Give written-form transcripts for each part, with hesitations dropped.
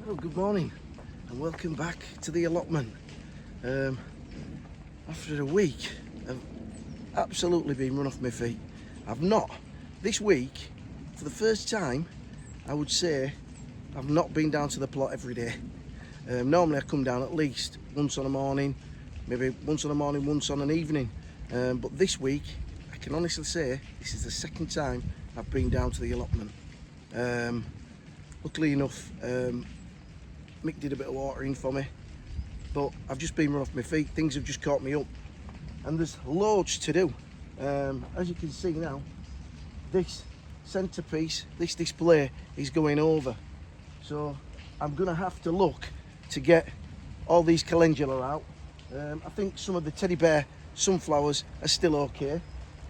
Oh, good morning and welcome back to the allotment. After a week I've absolutely been run off my feet. I've not, this week, for the first time, I would say, I've not been down to the plot every day. Normally I come down at least once on a morning, maybe once on a morning, once on an evening. But this week, I can honestly say, this is the second time I've been down to the allotment. Luckily enough, Mick did a bit of watering for me, but I've just been run off my feet. Things have just caught me up, and there's loads to do. As you can see now, this centerpiece, this display is going over, so I'm gonna have to look to get all these calendula out. I think some of the teddy bear sunflowers are still okay.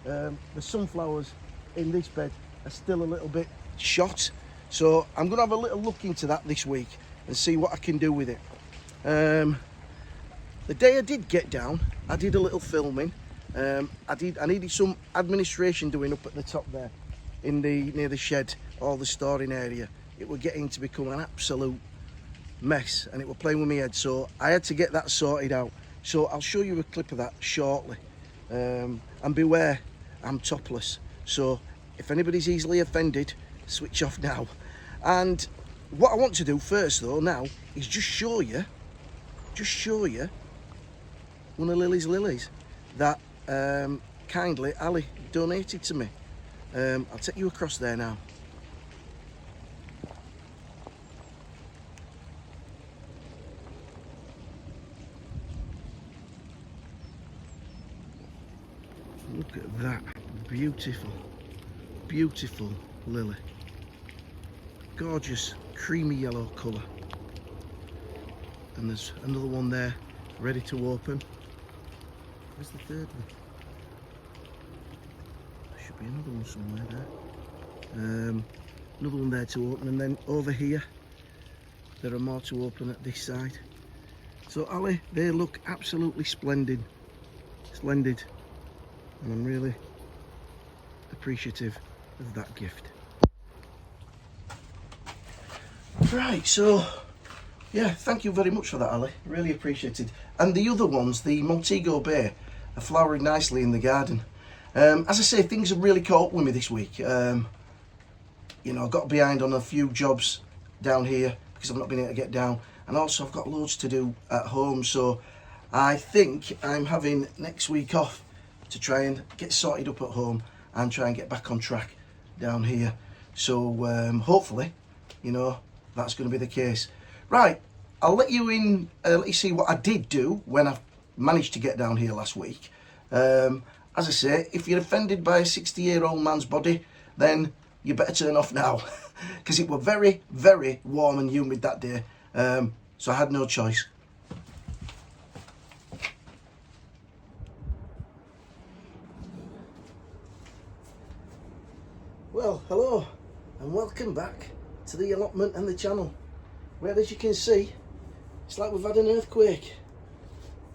The sunflowers in this bed are still a little bit shot, so I'm gonna have a little look into that this week and see what I can do with it. The day I did get down, I did a little filming. I needed some administration doing up at the top there, near the shed or the storing area. It was getting to become an absolute mess, and it was playing with my head, so I had to get that sorted out. So I'll show you a clip of that shortly. And beware, I'm topless, so if anybody's easily offended, switch off now. And what I want to do first though now is just show you one of Lily's lilies that kindly Ali donated to me. I'll take you across there now. Look at that beautiful, beautiful lily. Gorgeous creamy yellow colour. And there's another one there ready to open. Where's the third one? There should be another one somewhere there. Another one there to open, and then over here there are more to open at this side. So Ali, they look absolutely splendid, and I'm really appreciative of that gift. Right, so yeah, thank you very much for that, Ali. Really appreciated. And the other ones, the Montego Bay, are flowering nicely in the garden. As I say, things have really caught up with me this week. You know, I got behind on a few jobs down here because I've not been able to get down, and also I've got loads to do at home. So I think I'm having next week off to try and get sorted up at home and try and get back on track down here. So hopefully, you know, that's going to be the case. Right, I'll let you in, let you see what I did do when I managed to get down here last week. As I say, if you're offended by a 60-year-old man's body, then you better turn off now, because it was very, very warm and humid that day, so I had no choice. Well, hello and welcome back to the allotment and the channel, where, as you can see, it's like we've had an earthquake.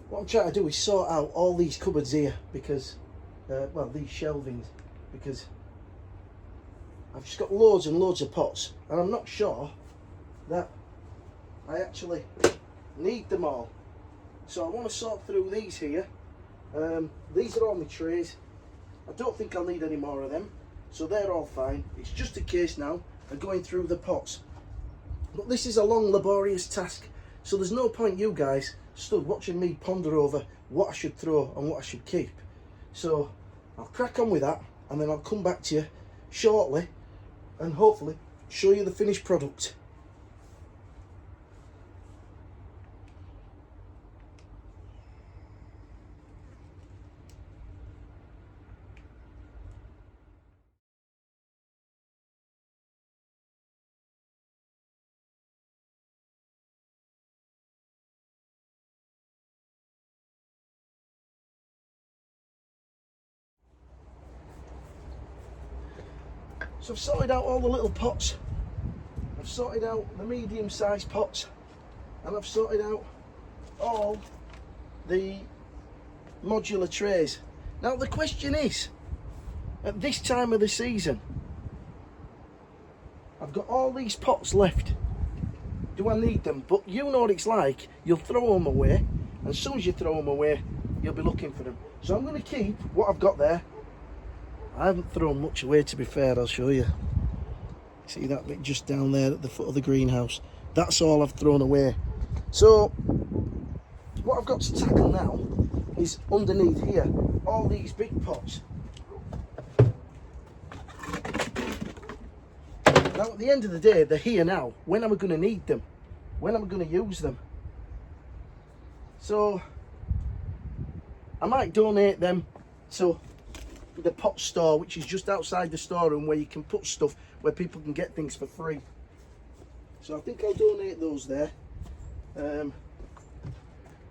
What I'm trying to do is sort out all these cupboards here because, well, these shelvings, because I've just got loads and loads of pots, and I'm not sure that I actually need them all. So I want to sort through these here. These are all my trays. I don't think I'll need any more of them, so they're all fine. It's just a case now of going through the pots. But this is a long, laborious task, so there's no point you guys stood watching me ponder over what I should throw and what I should keep. So I'll crack on with that, and then I'll come back to you shortly and hopefully show you the finished product. So I've sorted out all the little pots, I've sorted out the medium-sized pots, and I've sorted out all the modular trays. Now the question is, at this time of the season, I've got all these pots left do I need them? But you know what it's like. You'll throw them away, and as soon as you throw them away, you'll be looking for them. So I'm going to keep what I've got there. I haven't thrown much away, to be fair. I'll show you. See that bit just down there at the foot of the greenhouse? That's all I've thrown away. So what I've got to tackle now is underneath here, all these big pots. Now at the end of the day, they're here now. When am I going to need them? When am I going to use them? So I might donate them to the pot store, which is just outside the storeroom, where you can put stuff where people can get things for free. So I think I'll donate those there.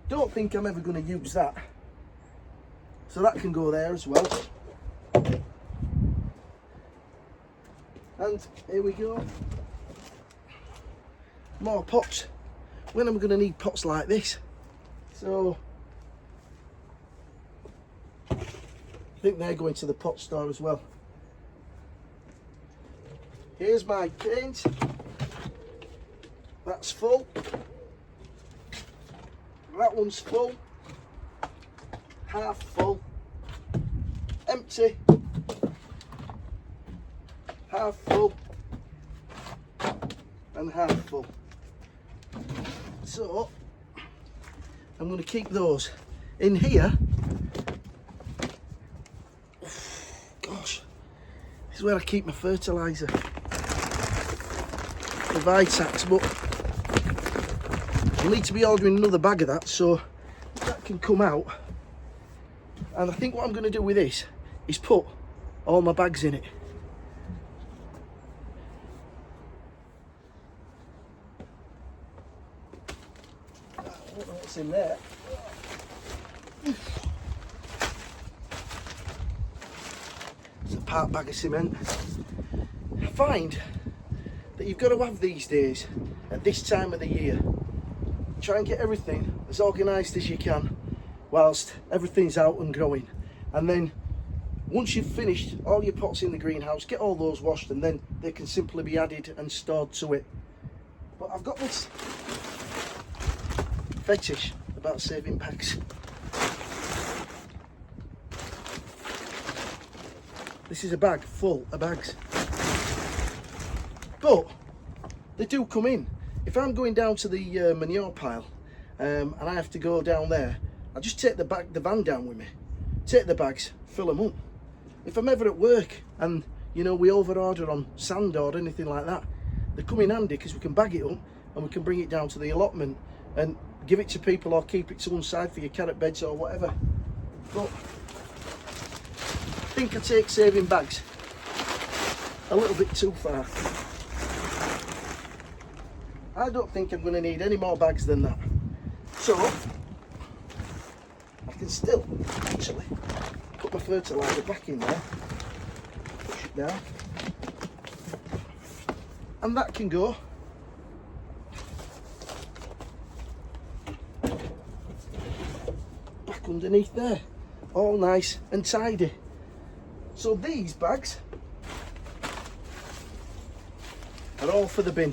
Don't think I'm ever going to use that, so that can go there as well. And here we go, more pots. When am I going to need pots like this? So I think they're going to the pot store as well. Here's my paint. That's full. That one's full. Half full. Empty. Half full. And half full. So I'm going to keep those in here. Gosh, this is where I keep my fertiliser, the Vitax, but I'll need to be ordering another bag of that, so that can come out. And I think what I'm going to do with this is put all my bags in it. I don't know what's in there. It's a part bag of cement. I find that you've got to have these days at this time of the year. Try and get everything as organised as you can whilst everything's out and growing. And then once you've finished all your pots in the greenhouse, get all those washed, and then they can simply be added and stored to it. But I've got this fetish about saving bags. This is a bag full of bags. But they do come in. If I'm going down to the manure pile and I have to go down there, I just take the van down with me, take the bags, fill them up. If I'm ever at work and, you know, we over order on sand or anything like that, they come in handy because we can bag it up and we can bring it down to the allotment and give it to people, or keep it to one side for your carrot beds or whatever. But I think I take saving bags a little bit too far. I don't think I'm going to need any more bags than that. So I can still actually put my fertiliser back in there, push it down, and that can go back underneath there, all nice and tidy. So these bags are all for the bin.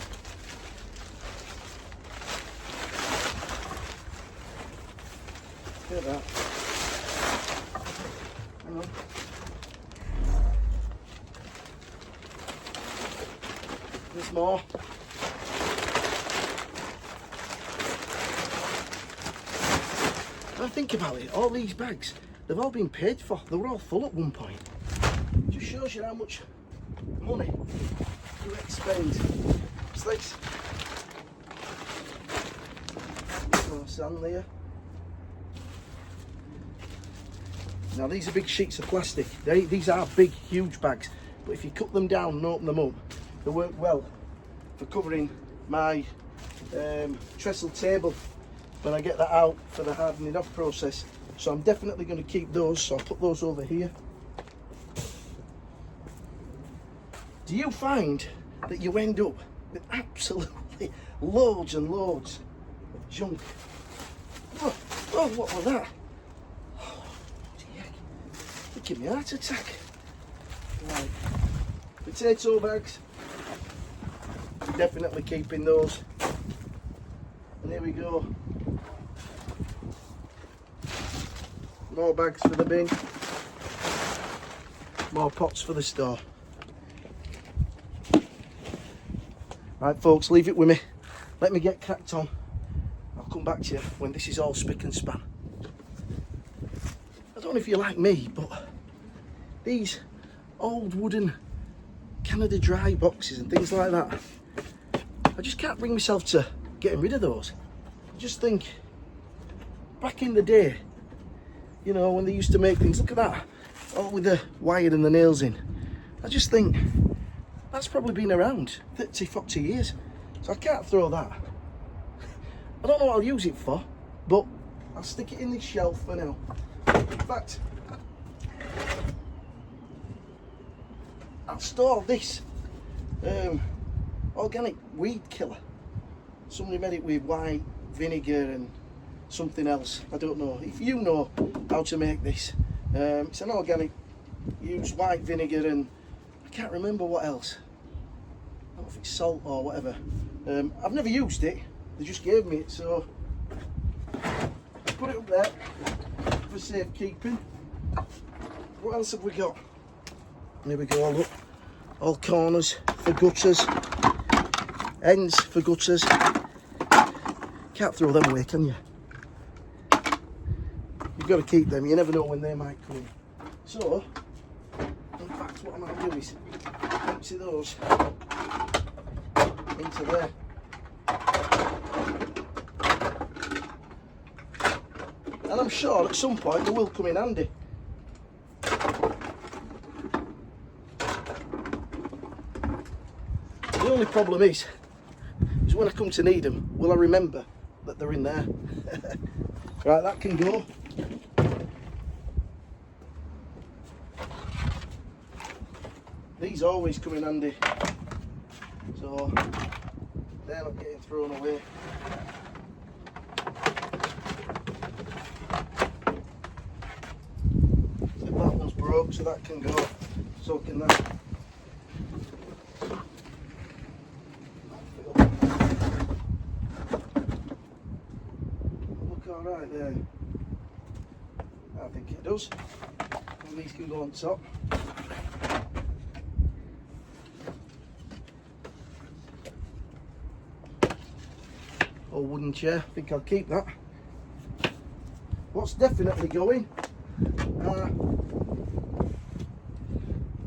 Look at that. Hang on. There's more. When I think about it, all these bags, they've all been paid for. They were all full at one point. It just shows you how much money you expend. So let's more sand there. Now these are big sheets of plastic. These are big, huge bags, but if you cut them down and open them up, they work well for covering my trestle table when I get that out for the hardening off process. So I'm definitely going to keep those, so I'll put those over here. Do you find that you end up with absolutely loads and loads of junk? Oh, what was that? Give me a heart attack. Right, potato bags, definitely keeping those. And here we go. More bags for the bin. More pots for the store. Right folks, leave it with me. Let me get cracked on. I'll come back to you when this is all spick and span. I don't know if you're like me, but these old wooden Canada Dry boxes and things like that, I just can't bring myself to getting rid of those. I just think, back in the day, you know, when they used to make things, look at that, all with the wire and the nails in. I just think, that's probably been around 30, 40 years. So I can't throw that. I don't know what I'll use it for, but I'll stick it in this shelf for now. In fact, I'll store this organic weed killer. Somebody made it with white vinegar and something else. I don't know. If you know how to make this, it's an organic, use white vinegar and I can't remember what else. I don't know if it's salt or whatever. I've never used it. They just gave me it, so put it up there for safekeeping. What else have we got? Here we go, look. All corners for gutters, ends for gutters. Can't throw them away, can you? You've got to keep them, you never know when they might come in. So, in fact, what I might do is empty those into there. And I'm sure at some point they will come in handy. The only problem is when I come to need them, will I remember that they're in there? Right, that can go. These always come in handy, so they're not getting thrown away. So that one's broke, so that can go. So can that. Look alright there. I think it does. And these can go on top. Old wooden chair, I think I'll keep that. What's definitely going are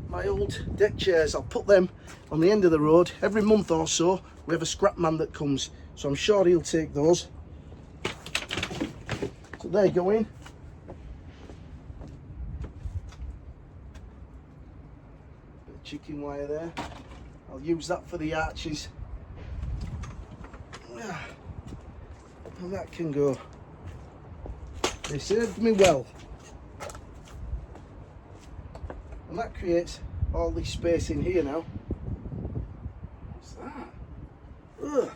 my old deck chairs. I'll put them on the end of the road. Every month or so we have a scrap man that comes, so I'm sure he'll take those. So they go in. Bit of chicken wire there. I'll use that for the arches. And that can go. They served me well. And that creates all this space in here now. What's that? Ugh.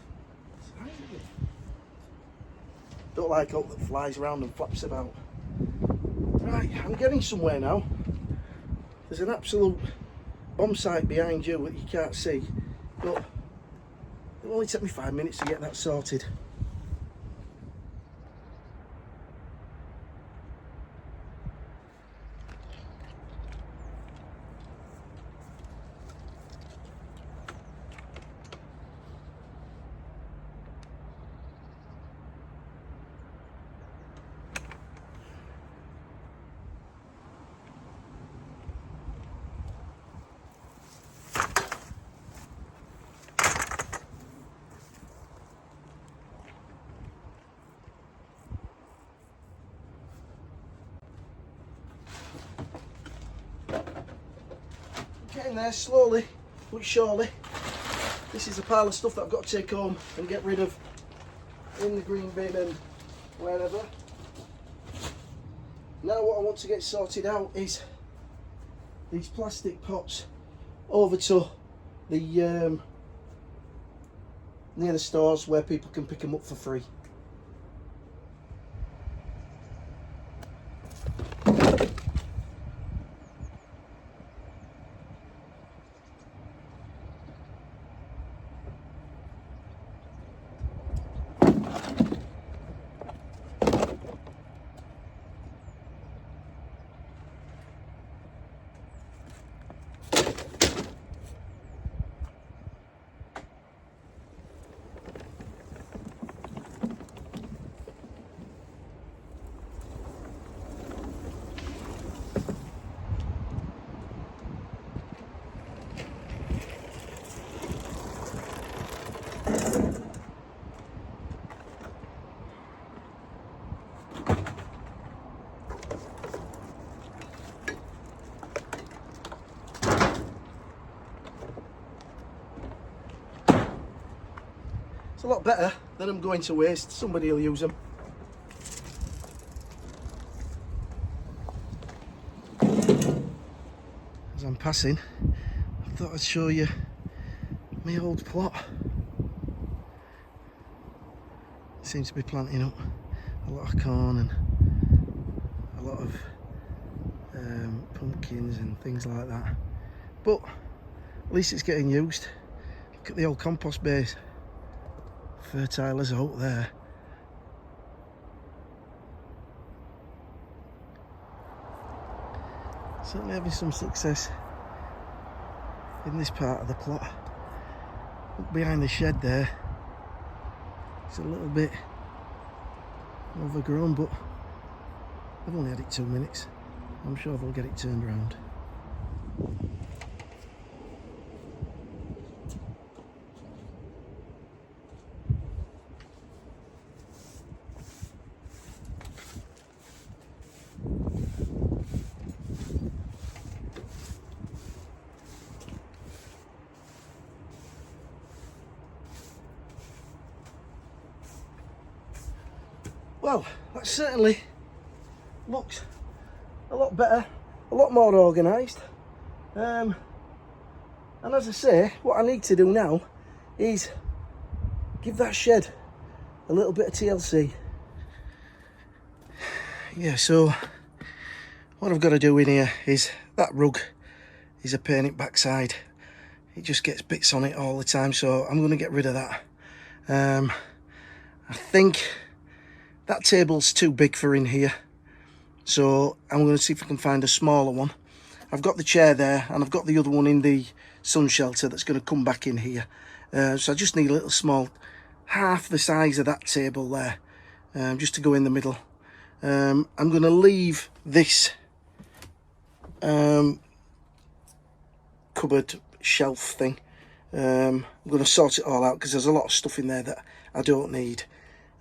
Don't like all that flies around and flaps about. Right, I'm getting somewhere now. There's an absolute bomb site behind you that you can't see, but it'll only take me 5 minutes to get that sorted. Getting there slowly but surely. This is a pile of stuff that I've got to take home and get rid of in the green bin and wherever. Now what I want to get sorted out is these plastic pots over to the near the stores where people can pick them up for free. a lot better than them going to waste. Somebody will use them. As I'm passing, I thought I'd show you my old plot. Seems to be planting up a lot of corn and a lot of pumpkins and things like that, but at least it's getting used. Look at the old compost base, fertile as oak there. Certainly having some success in this part of the plot. Look behind the shed there, it's a little bit overgrown, but I've only had it 2 minutes. I'm sure they'll get it turned around. Well, that certainly looks a lot better, a lot more organised. And as I say, what I need to do now is give that shed a little bit of TLC. Yeah, so what I've got to do in here is, that rug is a pain in the backside. It just gets bits on it all the time, so I'm going to get rid of that. I think that table's too big for in here, so I'm going to see if I can find a smaller one. I've got the chair there and I've got the other one in the sun shelter that's going to come back in here. So I just need a little small, half the size of that table there, just to go in the middle. I'm going to leave this cupboard shelf thing. I'm going to sort it all out because there's a lot of stuff in there that I don't need.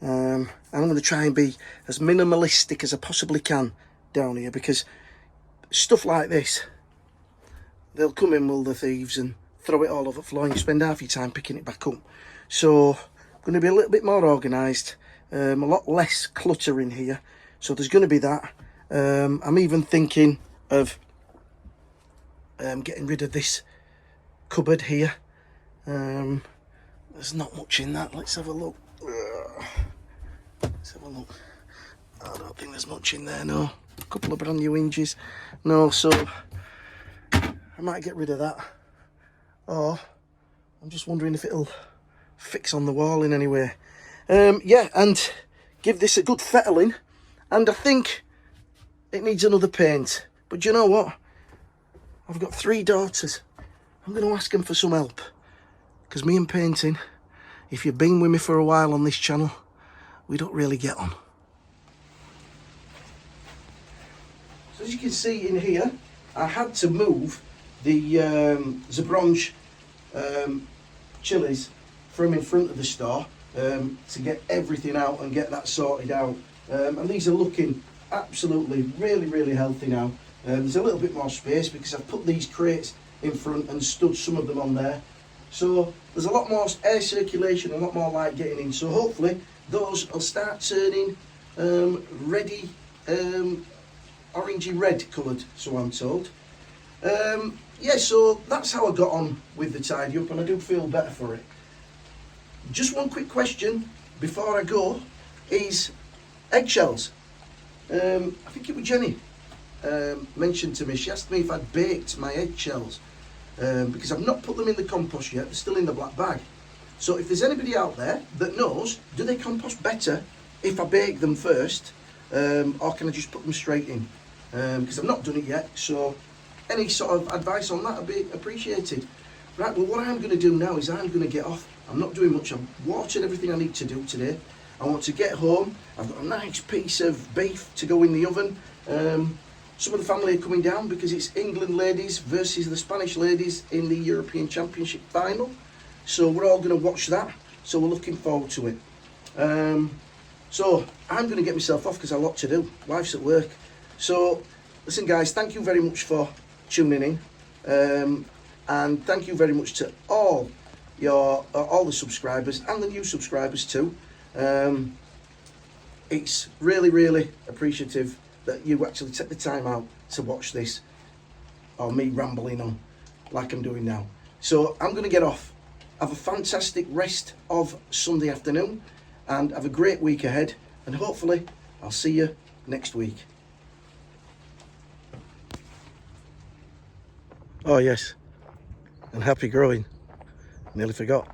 I'm going to try and be as minimalistic as I possibly can down here, because stuff like this, they'll come in, will the thieves, and throw it all over the floor and you spend half your time picking it back up. So I'm going to be a little bit more organised, a lot less clutter in here. So there's going to be that. I'm even thinking of getting rid of this cupboard here. There's not much in that. Let's have a look. Let's have a look. I don't think there's much in there, no. A couple of brand new hinges. No, so I might get rid of that. Or I'm just wondering if it'll fix on the wall in any way. Yeah, and give this a good fettling. And I think it needs another paint. But do you know what? I've got 3 daughters. I'm going to ask them for some help. Because me and painting, if you've been with me for a while on this channel, we don't really get on. So as you can see in here, I had to move the Zabronge chilies from in front of the store to get everything out and get that sorted out. And these are looking absolutely really healthy now. There's a little bit more space because I've put these crates in front and stood some of them on there. So there's a lot more air circulation, a lot more light getting in. So hopefully those will start turning reddy, orangey red coloured, so I'm told. Yeah, so that's how I got on with the tidy up, and I do feel better for it. Just one quick question before I go is eggshells. I think it was Jenny mentioned to me, she asked me if I'd baked my eggshells. Because I've not put them in the compost yet, they're still in the black bag. So if there's anybody out there that knows, do they compost better if I bake them first, or can I just put them straight in? Because I've not done it yet, so any sort of advice on that would be appreciated. Right, well what I'm going to do now is I'm going to get off. I'm not doing much, I've watered everything I need to do today. I want to get home, I've got a nice piece of beef to go in the oven. Some of the family are coming down because it's England ladies versus the Spanish ladies in the European Championship final. So we're all going to watch that. So we're looking forward to it. So I'm going to get myself off because I've a lot to do. Wife's at work. So listen guys, thank you very much for tuning in. And thank you very much to all your all the subscribers and the new subscribers too. It's really appreciative that you actually take the time out to watch this, or me rambling on like I'm doing now. So I'm going to get off. Have a fantastic rest of Sunday afternoon and have a great week ahead, and hopefully I'll see you next week. Oh yes, and happy growing. Nearly forgot.